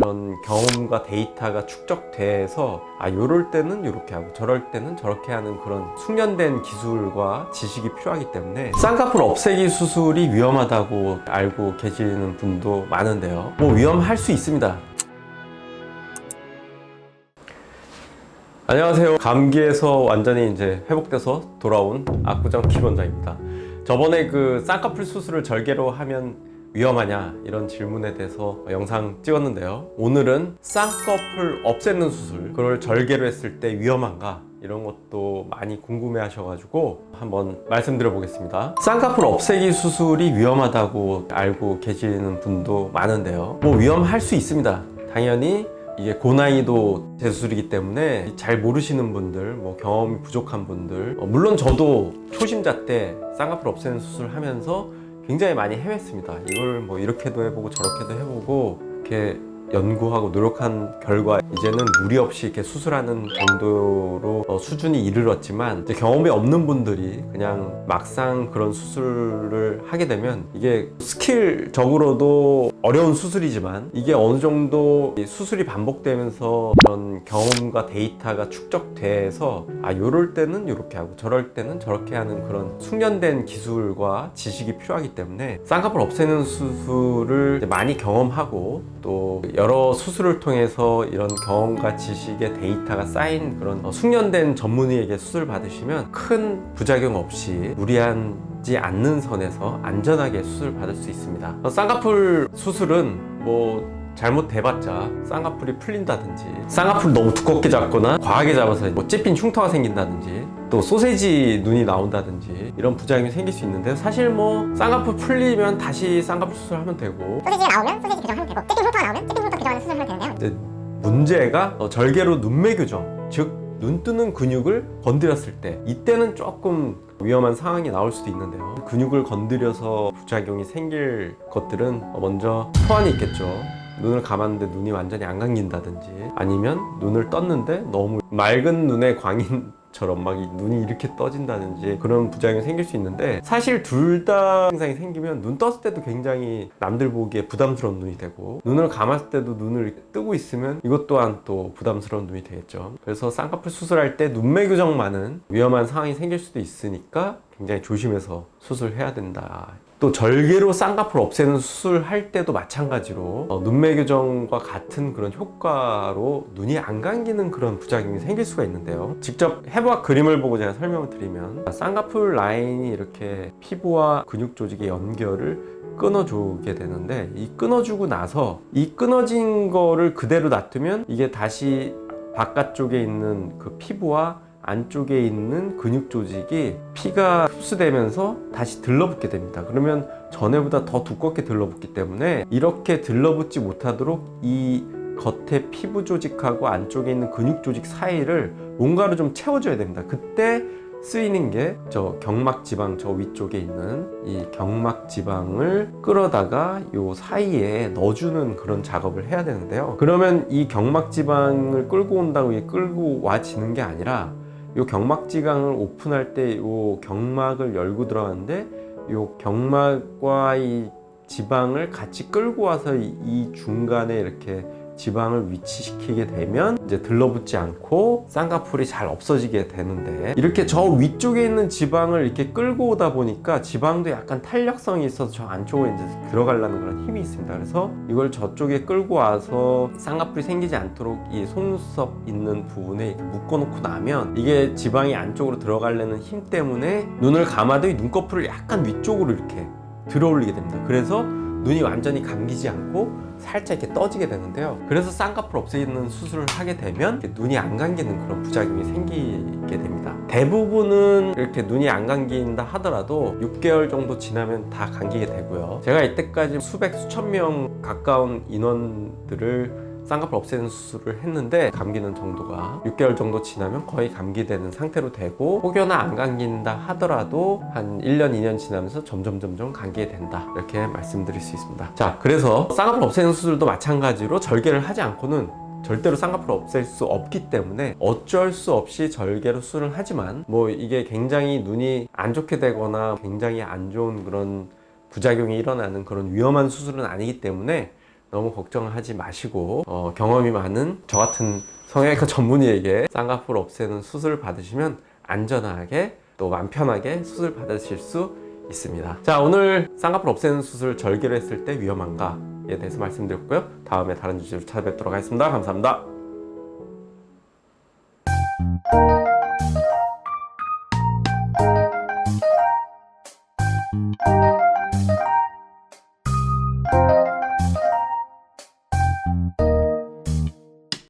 이런 경험과 데이터가 축적돼서 요럴 때는 이렇게 하고 저럴 때는 저렇게 하는 그런 숙련된 기술과 지식이 필요하기 때문에 쌍꺼풀 없애기 수술이 위험하다고 알고 계시는 분도 많은데요. 뭐 위험할 수 있습니다. 안녕하세요. 감기에서 완전히 이제 회복돼서 돌아온 압구정 김원장입니다. 저번에 그 쌍꺼풀 수술을 절개로 하면 위험하냐 이런 질문에 대해서 영상 찍었는데요. 오늘은 쌍꺼풀 없애는 수술, 그걸 절개로 했을 때 위험한가 이런 것도 많이 궁금해 하셔가지고 한번 말씀드려 보겠습니다. 쌍꺼풀 없애기 수술이 위험하다고 알고 계시는 분도 많은데요. 뭐 위험할 수 있습니다. 당연히 이게 고난이도 재수술이기 때문에 잘 모르시는 분들, 뭐 경험이 부족한 분들, 물론 저도 초심자 때 쌍꺼풀 없애는 수술을 하면서 굉장히 많이 헤맸습니다. 이걸 뭐 이렇게도 해보고 저렇게도 해보고 이렇게 연구하고 노력한 결과 이제는 무리 없이 이렇게 수술하는 정도로 수준이 이르렀지만, 이제 경험이 없는 분들이 그냥 막상 그런 수술을 하게 되면 이게 스킬적으로도 어려운 수술이지만 이게 어느 정도 수술이 반복되면서 이런 경험과 데이터가 축적돼서 요럴 때는 이렇게 하고 저럴 때는 저렇게 하는 그런 숙련된 기술과 지식이 필요하기 때문에 쌍꺼풀 없애는 수술을 많이 경험하고 또 여러 수술을 통해서 이런 경험과 지식의 데이터가 쌓인 그런 숙련된 전문의에게 수술 받으시면 큰 부작용 없이 무리하지 않는 선에서 안전하게 수술 받을 수 있습니다. 쌍꺼풀 수술은 뭐 잘못돼봤자 쌍꺼풀이 풀린다든지, 쌍꺼풀 너무 두껍게 잡거나 과하게 잡아서 뭐 찝힌 흉터가 생긴다든지, 또 소세지 눈이 나온다든지 이런 부작용이 생길 수 있는데, 사실 뭐 쌍꺼풀 풀리면 다시 쌍꺼풀 수술하면 되고, 소세지가 나오면 소세지 교정하면 되고, 찝힌 흉터가 나오면 찝힌 흉터 교정하는 수술을 하면 되는데요. 근데 문제가 절개로 눈매 교정, 즉 눈 뜨는 근육을 건드렸을 때, 이때는 조금 위험한 상황이 나올 수도 있는데요. 근육을 건드려서 부작용이 생길 것들은 먼저 소환이 있겠죠. 눈을 감았는데 눈이 완전히 안 감긴다든지, 아니면 눈을 떴는데 너무 맑은 눈의 광인처럼 막 눈이 이렇게 떠진다든지 그런 부작용이 생길 수 있는데, 사실 둘 다 증상이 생기면 눈 떴을 때도 굉장히 남들 보기에 부담스러운 눈이 되고, 눈을 감았을 때도 눈을 이렇게 뜨고 있으면 이것 또한 또 부담스러운 눈이 되겠죠. 그래서 쌍꺼풀 수술할 때 눈매 교정만은 위험한 상황이 생길 수도 있으니까 굉장히 조심해서 수술해야 된다. 또 절개로 쌍꺼풀 없애는 수술할 때도 마찬가지로 눈매 교정과 같은 그런 효과로 눈이 안 감기는 그런 부작용이 생길 수가 있는데요. 직접 해부학 그림을 보고 제가 설명을 드리면, 쌍꺼풀 라인이 이렇게 피부와 근육 조직의 연결을 끊어주게 되는데, 이 끊어주고 나서 이 끊어진 거를 그대로 놔두면 이게 다시 바깥쪽에 있는 그 피부와 안쪽에 있는 근육 조직이 피가 흡수되면서 다시 들러붙게 됩니다. 그러면 전에보다 더 두껍게 들러붙기 때문에 이렇게 들러붙지 못하도록 이 겉에 피부 조직하고 안쪽에 있는 근육 조직 사이를 뭔가로 좀 채워줘야 됩니다. 그때 쓰이는 게 저 경막 지방, 저 위쪽에 있는 이 경막 지방을 끌어다가 요 사이에 넣어주는 그런 작업을 해야 되는데요. 그러면 이 경막 지방을 끌고 온다고 끌고 와지는 게 아니라, 요 경막 지방을 오픈할 때 요 경막을 열고 들어가는데, 요 경막과 이 지방을 같이 끌고 와서 이 중간에 이렇게 지방을 위치시키게 되면 이제 들러붙지 않고 쌍꺼풀이 잘 없어지게 되는데, 이렇게 저 위쪽에 있는 지방을 이렇게 끌고 오다 보니까 지방도 약간 탄력성이 있어서 저 안쪽으로 이제 들어가려는 그런 힘이 있습니다. 그래서 이걸 저쪽에 끌고 와서 쌍꺼풀이 생기지 않도록 이 속눈썹 있는 부분에 이렇게 묶어놓고 나면, 이게 지방이 안쪽으로 들어가려는 힘 때문에 눈을 감아도 이 눈꺼풀을 약간 위쪽으로 이렇게 들어 올리게 됩니다. 그래서 눈이 완전히 감기지 않고 살짝 이렇게 떠지게 되는데요. 그래서 쌍꺼풀 없애는 수술을 하게 되면 눈이 안 감기는 그런 부작용이 생기게 됩니다. 대부분은 이렇게 눈이 안 감긴다 하더라도 6개월 정도 지나면 다 감기게 되고요. 제가 이때까지 수백 수천 명 가까운 인원들을 쌍꺼풀 없애는 수술을 했는데, 감기는 정도가 6개월 정도 지나면 거의 감기되는 상태로 되고, 혹여나 안 감긴다 하더라도 한 1년, 2년 지나면서 점점 감기게 된다, 이렇게 말씀드릴 수 있습니다. 자, 그래서 쌍꺼풀 없애는 수술도 마찬가지로 절개를 하지 않고는 절대로 쌍꺼풀을 없앨 수 없기 때문에 어쩔 수 없이 절개로 수술을 하지만, 뭐 이게 굉장히 눈이 안 좋게 되거나 굉장히 안 좋은 그런 부작용이 일어나는 그런 위험한 수술은 아니기 때문에 너무 걱정하지 마시고 경험이 많은 저 같은 성형외과 전문의에게 쌍꺼풀 없애는 수술 받으시면 안전하게 또 마음 편하게 수술 받으실 수 있습니다. 자, 오늘 쌍꺼풀 없애는 수술 절개를 했을 때 위험한가에 대해서 말씀드렸고요. 다음에 다른 주제로 찾아뵙도록 하겠습니다. 감사합니다.